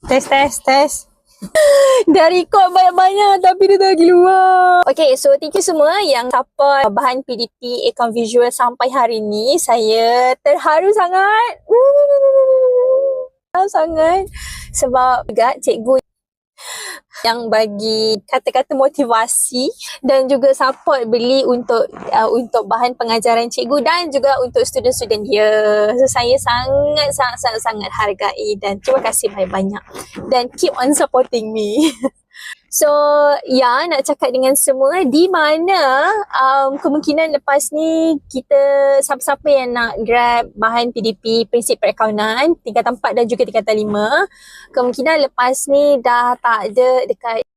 Tes. Dah record banyak-banyak tapi dia tak lagi luar. Okay, so thank you semua yang support bahan PDP account visual sampai hari ni. Saya terharu sangat. Sangat. Sebab juga cikgu yang bagi kata-kata motivasi dan juga support beli untuk bahan pengajaran cikgu dan juga untuk student-student dia. So, saya sangat hargai dan terima kasih banyak-banyak dan keep on supporting me. So, ya, nak cakap dengan semua di mana kemungkinan lepas ni kita siapa-siapa yang nak grab bahan PDP prinsip perakaunan tingkatan 4 dan juga tingkatan 5, kemungkinan lepas ni dah tak ada dekat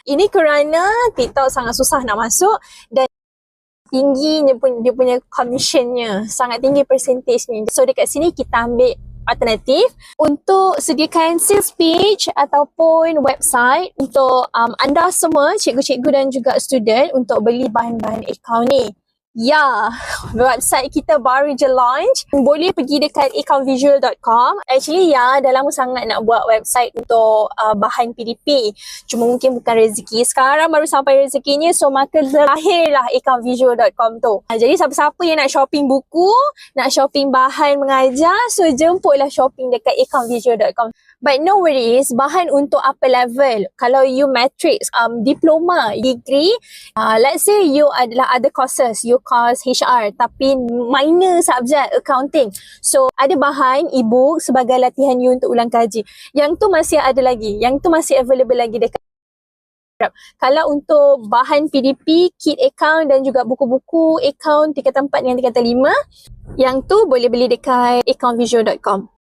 ini kerana TikTok sangat susah nak masuk dan tinggi dia punya commissionnya, sangat tinggi persentasenya. So dekat sini kita ambil alternatif untuk sediakan sales page ataupun website untuk anda semua, cikgu-cikgu dan juga student untuk beli bahan-bahan akaun ni. Ya, website kita baru je launch. Boleh pergi dekat account-visual.com. Actually ya, dah lama sangat nak buat website untuk bahan PDP. Cuma mungkin bukan rezeki. Sekarang baru sampai rezekinya, so maka lahirlah account-visual.com tu. Jadi siapa-siapa yang nak shopping buku, nak shopping bahan mengajar, so jemputlah shopping dekat account-visual.com. But no worries, bahan untuk upper level. Kalau you matrix, diploma, degree, let's say you adalah other courses, you course HR tapi minor subjek accounting. So ada bahan e-book sebagai latihan you untuk ulang kaji. Yang tu masih ada lagi, yang tu masih available lagi dekat. Kalau untuk bahan PDP, kit account dan juga buku-buku account tingkatan 4 dengan tingkatan 5, yang tu boleh beli dekat account-visual.com.